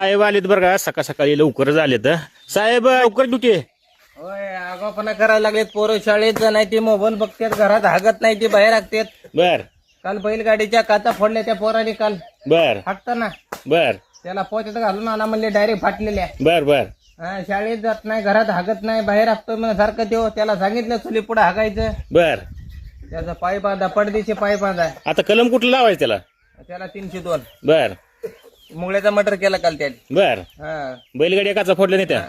साहेब आलेत बरं का, सकाळ सकाळी लवकरच आलेत. साहेब लवकर ड्युटी आहे. होय आगावपणा करायला लागलेत पोरं. शाळेत नाही ते मोबाईल बघतात, घरात हागत नाही ते बाहेर हाकतात. बर काल बैलगाडीच्या काचा फोडल्या त्या पोराने काल बर हाकताना. बर त्याला पोत्यात घालून आणा म्हणले, डायरेक्ट फाटलेल्या. बर बर शाळेत जात नाही, घरात हागत नाही, बाहेर हाकतो म्हणून सारखं देव. त्याला सांगितलं चुली पुढे हागायचं. बर त्याचा पाय बांधा, पडदेचे पाय बांधा. आता कलम कुठलं लावायचं त्याला? त्याला 302 बर मुंगळ्याचा मटर केला काल त्याने. बर बैलगाडी काचा फोडल्या नाही त्या?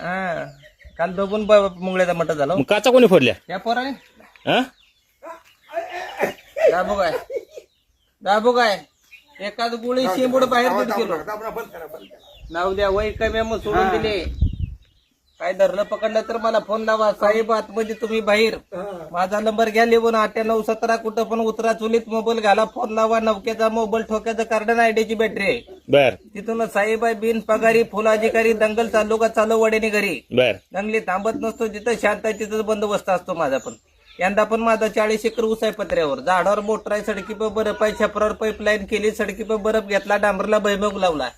काल दोघून मुंगळ्याचा मटर झाला. मग काचा कोणी फोडल्या? त्या पोराने. हा दाबू काय एखाद गोळी शेंबूड बाहेर दूध गेलो. नाव द्या वय कमी मग सोडून दिले. काय धरलं पकडलं तर मला फोन लावा, साहेब आतमध्ये तुम्ही बाहेर. माझा नंबर घ्या लिहून, 9817 कुठं पण उतरा, चुलीत मोबाईल घाला, फोन लावा. नवक्याचा मोबाईल, ठोक्याचं कार्डन, आयडीची बॅटरी आहे. बर तिथून साहेब आहे बिन पगारी, फुल अधिकारी. दंगल चालू का चालू वडेने घरी. बर दंगली थांबत नसतो, जिथं शांत आहे तिथं बंदोबस्त असतो माझा. पण यंदा पण माझा 40 एकर ऊस आहे पत्र्यावर. झाडावर मोटर आहे, सडकी पर बर्फ आहे, छपरावर पाईपलाईन केली, सडकी पर बर्फ घेतला, डांबरला भैमुख लावला.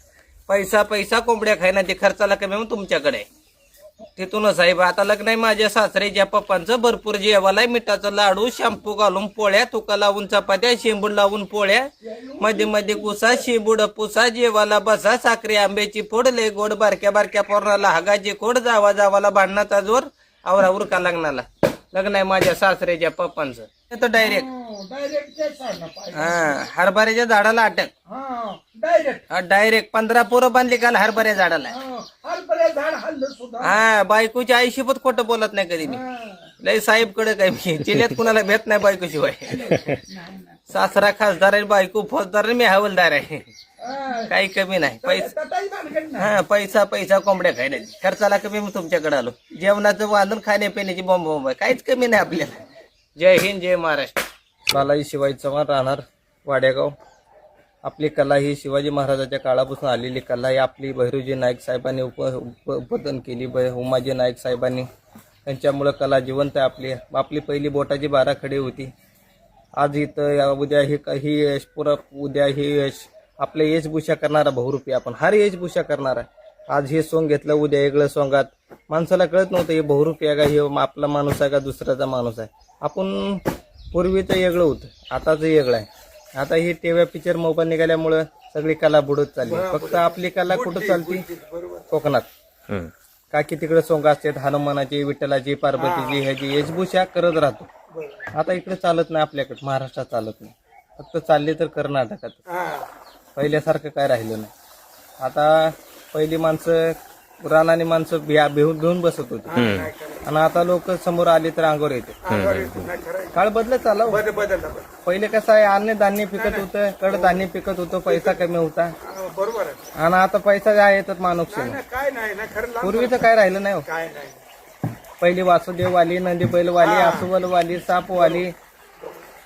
पैसा पैसा कोंबड्या खायना, ते खर्चाला कमी मग तुमच्याकडे. तिथून साहेब आता लग्न आहे माझ्या सासऱ्याच्या पप्पांचं. भरपूर जेवायला मिठाचं लाडू, शॅम्पू घालून पोळ्या, तुका लावून चपात्या, शेंबूड लावून पोळ्या, मध्ये मध्ये कुसा, शेंबूड पुसा, जेवायला बसा, साखरी आंब्याची फोड, लय गोड, बारक्या बारक्या पोराला हागाची खोड, जावाला भांडणाचा जोर, आवरावर का लग्नाला. लग्न आहे माझ्या सासऱ्याच्या पप्पांचं. तर डायरेक्ट हरभऱ्याच्या झाडाला अटक. डायरेक्ट 15 पोरं बांधली काल हरभऱ्या झाडाला. बायकोची आईशिपत खोटं बोलत नाही कधी मी. लय साहेब कडे काय मी चिल्यात कुणाला भेट नाही बायको शिवाय. सासरा खासदार आहे, बायको फौजदार आहे, मी हवालदार आहे. काही कमी नाही. पैसा पैसा कोंबड्या खायला, खर्चाला कमी मी तुमच्याकडे आलो. जेवणाचं वांधून, खाण्यापिण्याची बॉम्ब आहे, काहीच कमी नाही आपल्याला. जय हिंद, जय महाराष्ट्र. बालाजी शिवाजी चव्हाण, राहणार वाडेगाव. आपली कला ही शिवाजी महाराजाच्या काळापासून आलेली कला आहे. आपली भैरूजी नाईक साहेबांनी उपदन केली, उमाजी नाईक साहेबांनी. त्यांच्यामुळं कला जिवंत आहे. आपली पहिली बोटाची 12 खडी होती. आज इथं उद्या ही यश, पुरा उद्या ही यश. आपल्या वेशभूषा करणारा बहुरूपी आपण, हर वेशभूषा करणारा. आज हे सोंग घेतलं, उद्या वेगळं सोंगात. माणसाला कळत नव्हतं हे बहुरूपी आहे का, हे आपला माणूस आहे का दुसऱ्याचा माणूस आहे. आपण पूर्वीचं वेगळं होतं, आताच वेगळं आहे. आता ही टीव्ही, पिक्चर, मोबाईल निघाल्यामुळं सगळी कला बुडत चालली. फक्त आपली कला कुठं चालती? कोकणात. काकी तिकडे सोंग असतात, हनुमानाची, विठ्ठलाची, पार्वतीची, ह्याची वेशभूषा करत राहतो. आता इकडे चालत नाही, आपल्याकडे महाराष्ट्रात चालत नाही. फक्त चालले तर कर्नाटकात. पहिल्यासारखं काय राहिलं नाही. आता पहिली माणसं, रानाने माणसं घेऊन बसत होती, आणि आता लोक समोर आले तर अंगावर येते. काळ बदलत चालला. पहिले कसं आहे, अन्न धान्य पिकत होतं, कडधान्य पिकत होतं, पैसा कमी होता. आणि आता पैसा आहे तर माणूस. पूर्वीचं काय राहिलं नाही. पहिली वासुदेववाली, नंदी बैलवाली, आसुवलवाली, सापवाली,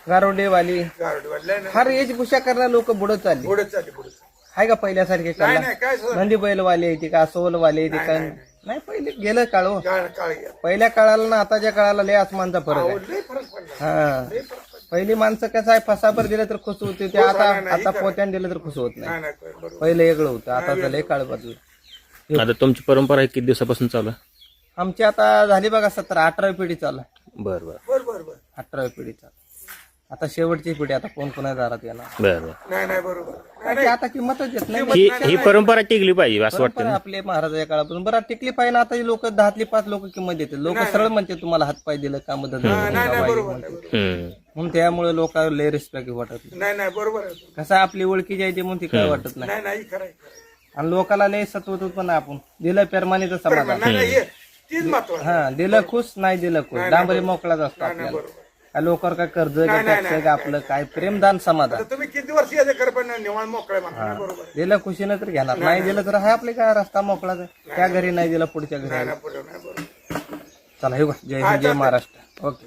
गारोडेवाली, हर वेशभूषा करणारे लोक बुडत चालली. आहे का पहिल्यासारखे कला? नंदी बैलवाली येते का, आसुवलवाली येते का? नाही, पहिले गेलं काळ. पहिल्या काळाला ना आताच्या काळाला लय आसमानचा फरक आहे. पहिली माणसं कसं आहे, फसाभर दिलं तर खुश होते ते, आता पोत्याने दिलं तर खुश होत नाही. पहिलं वेगळं होतं, आता लय काळ बदल. आता तुमची परंपरा किती दिवसापासून चालू आहे? आमची आता झाली बघा 17-18वी पिढी चालू आहे. बरं 18वी पिढी चालू. आता शेवटची पिढी, आता कोण कोणा दारात येणार. बरं आता किंमतच येत नाही. ही परंपरा टिकली पाहिजे असं वाटतं. आपले महाराजाच्या काळापासून बरं टिकली पाहिजे. आता लोक 10तली 5 लोक किंमत देतात. लोक सरळ म्हणते तुम्हाला हातपाय दिलं का, मदत म्हणून त्यामुळे लोक लय रिस्पेक्ट वाटत नाही. कसं आपली ओळखी आहे ती म्हणून ती काय वाटत नाही. आणि लोकांना लय सत्वत पण आपण दिलं पेरमानीचं समाधान. दिलं खुश, नाही दिलं खुश, डांबरी मोकळाच असतो आपल्याला. लोकांवर काय कर्ज का आपलं काय प्रेमदान समाधान. तुम्ही किती वर्ष दिलं खुशीनं तर घेणार, नाही दिलं तर हा आपले काय रस्ता मोकळाच आहे. त्या घरी नाही दिलं, पुढच्या घरी. चला हे जय हिंद, जय महाराष्ट्र. ओके.